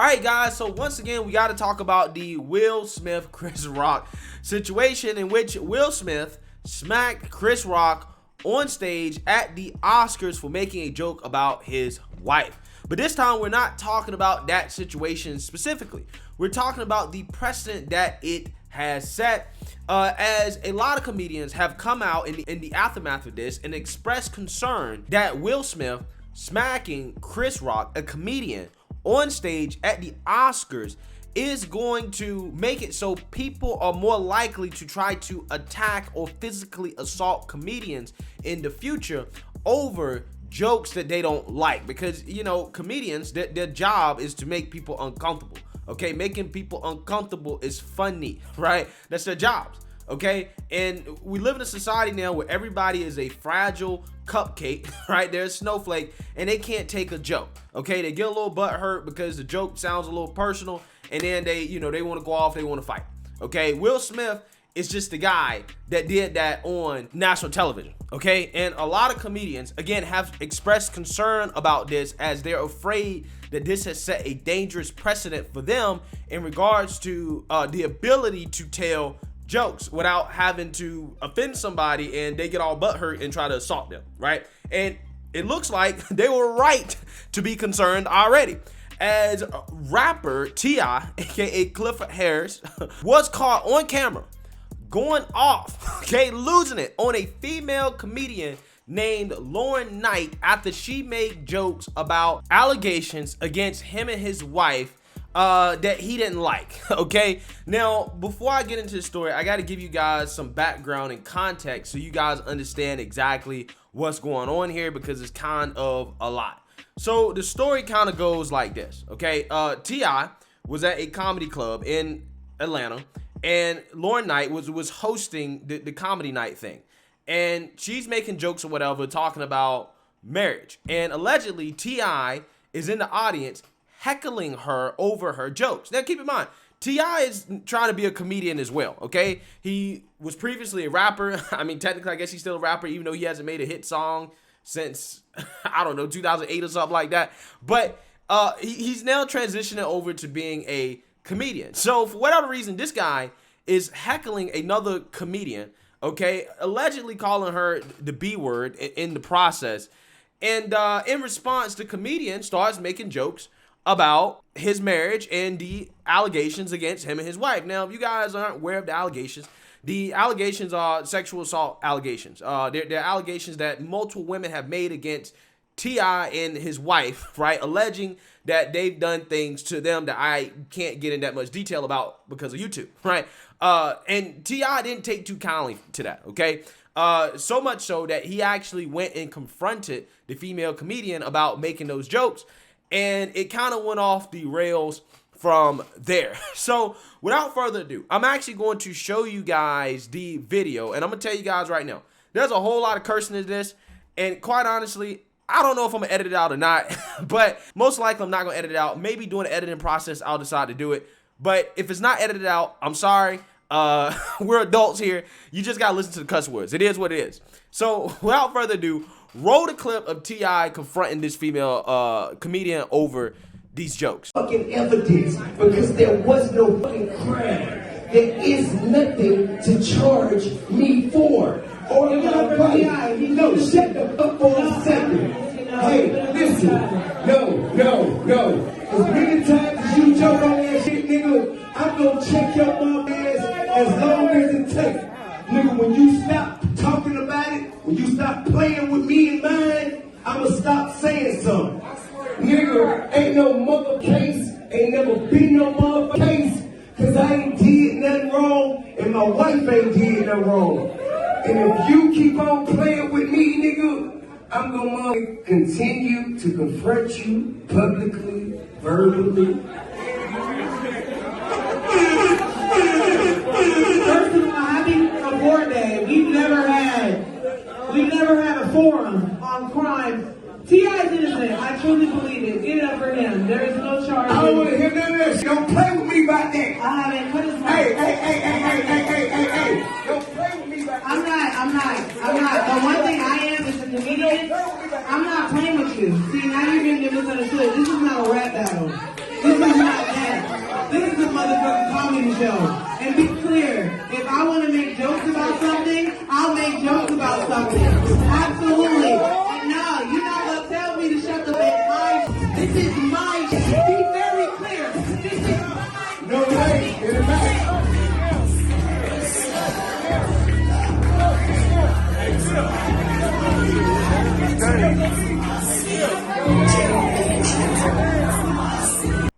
Alright guys, so once again we got to talk about the Will Smith Chris Rock situation, in which Will Smith smacked Chris Rock on stage at the Oscars for making a joke about his wife. But this time we're not talking about that situation specifically. We're talking about the precedent that it has set, as a lot of comedians have come out in the aftermath of this and expressed concern that Will Smith smacking Chris Rock, a comedian, on stage at the Oscars is going to make it so people are more likely to try to attack or physically assault comedians in the future over jokes that they don't like. Because, you know, comedians, their job is to make people uncomfortable. Okay, making people uncomfortable is funny, right? That's their jobs. Okay, and we live in a society now where everybody is a fragile cupcake, right? They're a snowflake and they can't take a joke. Okay, they get a little butt hurt because the joke sounds a little personal, and then they want to go off, they want to fight. Okay, Will Smith is just the guy that did that on national television. Okay, and a lot of comedians again have expressed concern about this, as they're afraid that this has set a dangerous precedent for them in regards to the ability to tell jokes without having to offend somebody and they get all butthurt and try to assault them, right? And it looks like they were right to be concerned already, as rapper T.I., aka Clifford Harris, was caught on camera going off, okay, losing it on a female comedian named Lauren Knight after she made jokes about allegations against him and his wife that he didn't like. Okay, now before I get into the story, I got to give you guys some background and context so you guys understand exactly what's going on here, because it's kind of a lot. So the story kind of goes like this. Okay, T.I. was at a comedy club in Atlanta, and Lauren Knight was hosting the comedy night thing, and she's making jokes or whatever, talking about marriage, and allegedly T.I. is in the audience heckling her over her jokes. Now keep in mind, T.I. is trying to be a comedian as well, okay? He was previously a rapper. I mean, technically I guess he's still a rapper, even though he hasn't made a hit song since, I don't know, 2008 or something like that. But he's now transitioning over to being a comedian. So for whatever reason, this guy is heckling another comedian, okay, allegedly calling her the B word in the process. And in response, the comedian starts making jokes about his marriage and the allegations against him and his wife. Now, if you guys aren't aware of the allegations are sexual assault allegations. They're allegations that multiple women have made against T.I. and his wife, right? Alleging that they've done things to them that I can't get in that much detail about because of YouTube, right? And T.I. didn't take too kindly to that, okay? So much so that he actually went and confronted the female comedian about making those jokes, and it kind of went off the rails from there. So without further ado, I'm actually going to show you guys the video, and I'm gonna tell you guys right now, there's a whole lot of cursing in this, and quite honestly, I don't know if I'm gonna edit it out or not, but most likely I'm not gonna edit it out. Maybe during the editing process I'll decide to do it, but if it's not edited out, I'm sorry. We're adults here. You just gotta listen to the cuss words. It is what it is. So without further ado, roll the clip of T.I. confronting this female comedian over these jokes. Fucking evidence, because there was no fucking crime. There is nothing to charge me for. Or no, shut the fuck for a second. Hey, listen. No. As many times as you joke on that shit, nigga, I'm gonna check your mom ass as long as it takes. Nigga, when you stop talking about it, when you stop playing with me and mine, I'ma stop saying something. Nigga, ain't no mother case, ain't never been no mother case, cause I ain't did nothing wrong, and my wife ain't did nothing wrong. And if you keep on playing with me, nigga, I'm gonna continue to confront you publicly, verbally. First of all, happy Award Day. We've never had a forum on crime. T.I.'s innocent. I truly believe it. Get it up for him. There is no charge. I don't want to hear none of that shit. Don't play with me about that. I haven't put his mouth. Hey. Don't play with me about that. I'm not. The one thing I am is a comedian. I'm not playing with you. See, now you're getting misunderstood. This is not a rap battle. This is not motherfucking comedy show. And be clear, if I want to make jokes about something, I'll make jokes about something. Absolutely. And no, you're not going to tell me to shut the fuck up. This is my shit. Be very clear. This is my No way. Get it back.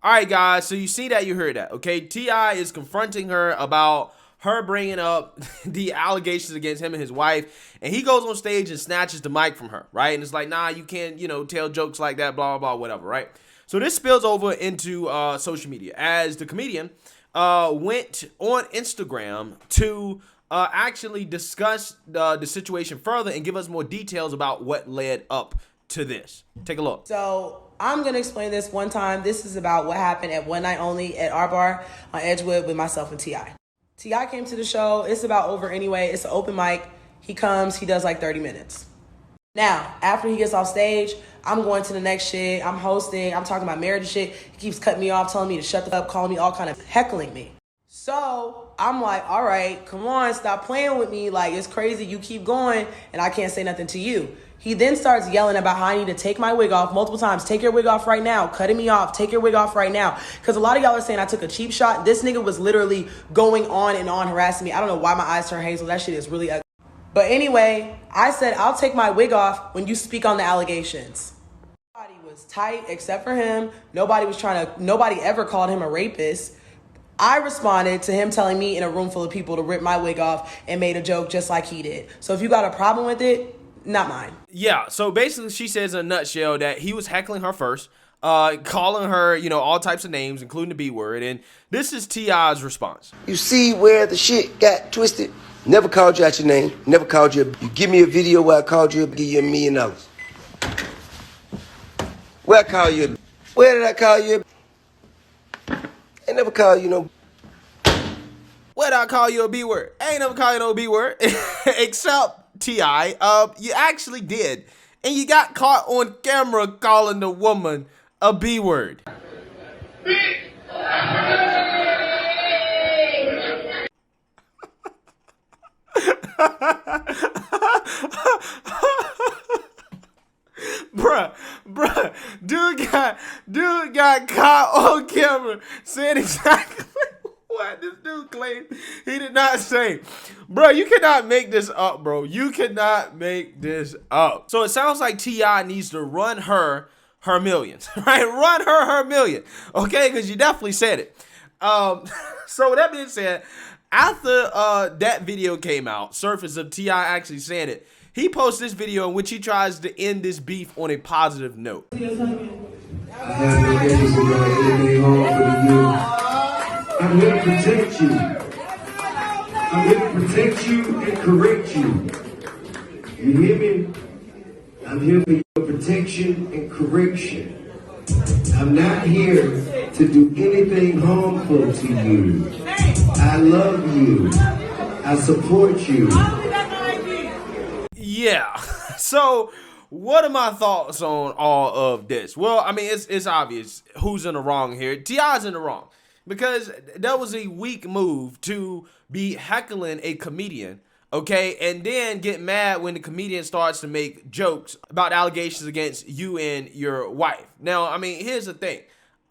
All right, guys, so you see that, you heard that, okay? T.I. is confronting her about her bringing up the allegations against him and his wife, and he goes on stage and snatches the mic from her, right? And it's like, nah, you can't, tell jokes like that, blah, blah, blah, whatever, right? So this spills over into social media as the comedian went on Instagram to actually discuss the situation further and give us more details about what led up to this. Take a look. So I'm going to explain this one time. This is about what happened at One Night Only at our bar on Edgewood with myself and T.I. T.I. came to the show. It's about over anyway. It's an open mic. He comes. He does like 30 minutes. Now, after he gets off stage, I'm going to the next shit. I'm hosting. I'm talking about marriage and shit. He keeps cutting me off, telling me to shut the fuck up, calling me all kind of heckling me. So I'm like, all right, come on, stop playing with me. Like, it's crazy. You keep going and I can't say nothing to you. He then starts yelling about how I need to take my wig off multiple times. Take your wig off right now. Cutting me off. Take your wig off right now. Because a lot of y'all are saying I took a cheap shot. This nigga was literally going on and on harassing me. I don't know why my eyes turn hazel. That shit is really ugly. But anyway, I said, I'll take my wig off when you speak on the allegations. Nobody was tight except for him. Nobody ever called him a rapist. I responded to him telling me in a room full of people to rip my wig off and made a joke just like he did. So if you got a problem with it, not mine. Yeah, so basically she says in a nutshell that he was heckling her first, calling her, all types of names, including the B word, and this is T.I.'s response. You see where the shit got twisted? Never called you out your name, never called you. You give me a video where I called you, I'll give you $1 million. Where I call you? Where did I call you? I never called you no. Where did I call you a B word? I ain't never called you no B word, except T.I. You actually did, and you got caught on camera calling the woman a B word. Bruh, dude got caught on camera saying exactly what this dude claimed he did not say. Bro, you cannot make this up, bro. You cannot make this up. So it sounds like T.I. needs to run her millions, right? Run her million, okay? Because you definitely said it. So with that being said, after that video came out, surface of T.I. actually saying it, he posts this video in which he tries to end this beef on a positive note. I have no interest in doing anything harm for you. I'm here to protect you. I'm here to protect you and correct you. You hear me? I'm here for your protection and correction. I'm not here to do anything harmful to you. I love you. I support you. Yeah. So what are my thoughts on all of this? Well, I mean, it's obvious who's in the wrong here. T.I.'s in the wrong because that was a weak move to be heckling a comedian, okay, and then get mad when the comedian starts to make jokes about allegations against you and your wife. Now, I mean, here's the thing.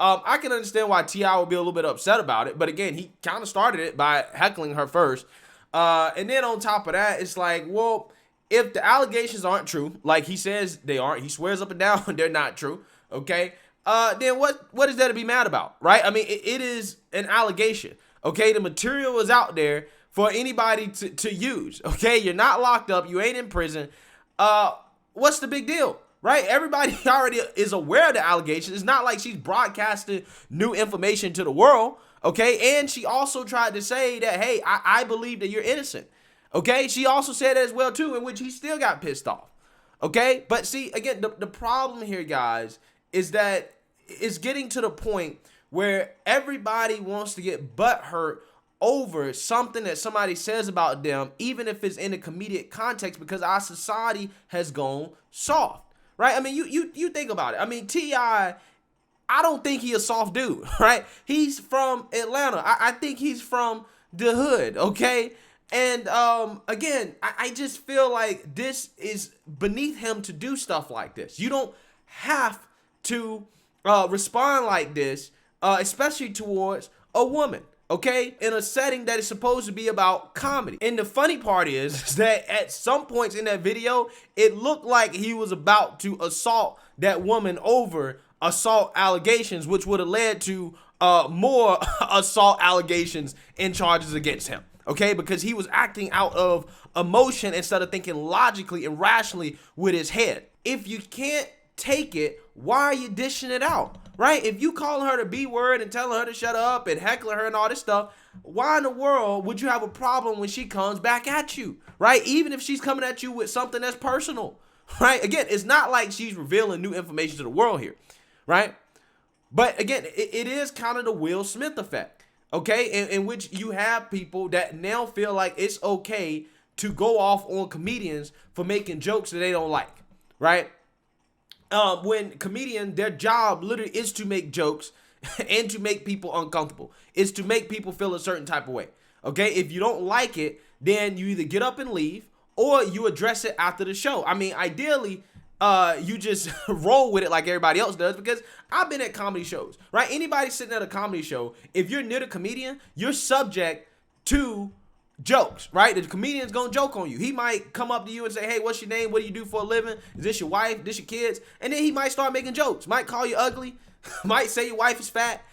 I can understand why T.I. would be a little bit upset about it, but again, he kind of started it by heckling her first. And then on top of that, it's like, well, if the allegations aren't true, like he says they aren't, he swears up and down they're not true, okay, then what is there to be mad about, right? I mean, it is an allegation, okay? The material is out there for anybody to use, okay? You're not locked up. You ain't in prison. What's the big deal, right? Everybody already is aware of the allegations. It's not like she's broadcasting new information to the world, okay? And she also tried to say that, hey, I believe that you're innocent. Okay, she also said that as well, too, in which he still got pissed off. Okay, but see, again, the problem here, guys, is that it's getting to the point where everybody wants to get butthurt over something that somebody says about them, even if it's in a comedic context, because our society has gone soft, right? I mean, you think about it. I mean, T.I. I don't think he a soft dude, right? He's from Atlanta. I think he's from the hood, okay? And again, I just feel like this is beneath him to do stuff like this. You don't have to respond like this, especially towards a woman, okay? In a setting that is supposed to be about comedy. And the funny part is that at some points in that video, it looked like he was about to assault that woman over assault allegations, which would have led to more assault allegations and charges against him. Okay, because he was acting out of emotion instead of thinking logically and rationally with his head. If you can't take it, why are you dishing it out, right? If you calling her the B word and telling her to shut up and heckling her and all this stuff, why in the world would you have a problem when she comes back at you, right? Even if she's coming at you with something that's personal, right? Again, it's not like she's revealing new information to the world here, right? But again, it is kind of the Will Smith effect. Okay, in which you have people that now feel like it's okay to go off on comedians for making jokes that they don't like, right? When comedian, their job literally is to make jokes and to make people uncomfortable. It's to make people feel a certain type of way. Okay, if you don't like it, then you either get up and leave or you address it after the show. I mean, ideally, you just roll with it like everybody else does, because I've been at comedy shows, right? Anybody sitting at a comedy show, if you're near the comedian, you're subject to jokes, right? The comedian's gonna joke on you. He might come up to you and say, hey, what's your name? What do you do for a living? Is this your wife? This your kids? And then he might start making jokes, might call you ugly, might say your wife is fat,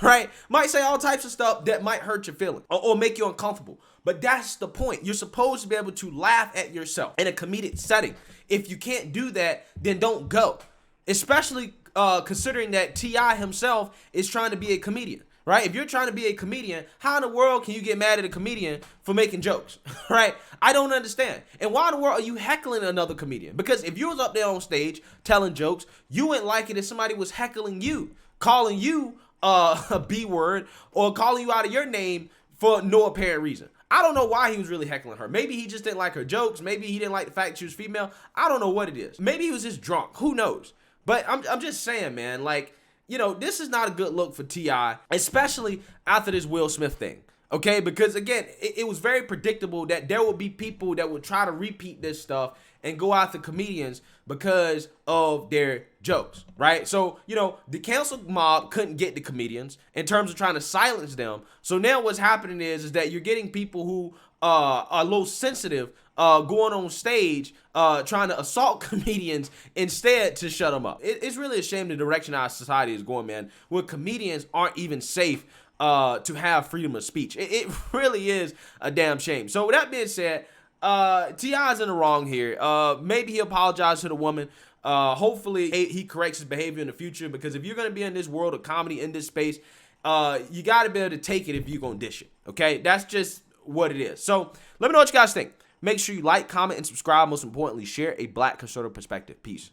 right? Might say all types of stuff that might hurt your feelings or make you uncomfortable. But that's the point. You're supposed to be able to laugh at yourself in a comedic setting. If you can't do that, then don't go. Especially considering that T.I. himself is trying to be a comedian, right? If you're trying to be a comedian, how in the world can you get mad at a comedian for making jokes, right? I don't understand. And why in the world are you heckling another comedian? Because if you was up there on stage telling jokes, you wouldn't like it if somebody was heckling you, calling you a B word or calling you out of your name for no apparent reason. I don't know why he was really heckling her. Maybe he just didn't like her jokes. Maybe he didn't like the fact that she was female. I don't know what it is. Maybe he was just drunk. Who knows? But I'm just saying, man, like, you know, this is not a good look for T.I., especially after this Will Smith thing. Okay, because again, it was very predictable that there would be people that would try to repeat this stuff and go after comedians because of their jokes, right? So, you know, the cancel mob couldn't get the comedians in terms of trying to silence them. So now what's happening is that you're getting people who are a little sensitive going on stage trying to assault comedians instead to shut them up. It's really a shame the direction our society is going, man, where comedians aren't even safe to have freedom of speech. It really is a damn shame. So with that being said, T.I.'s in the wrong here. Maybe he apologized to the woman. Hopefully he corrects his behavior in the future, because if you're going to be in this world of comedy, in this space, you got to be able to take it if you're going to dish it. Okay, that's just what it is. So let me know what you guys think. Make sure you like, comment, and subscribe. Most importantly, share a Black conservative perspective. Peace.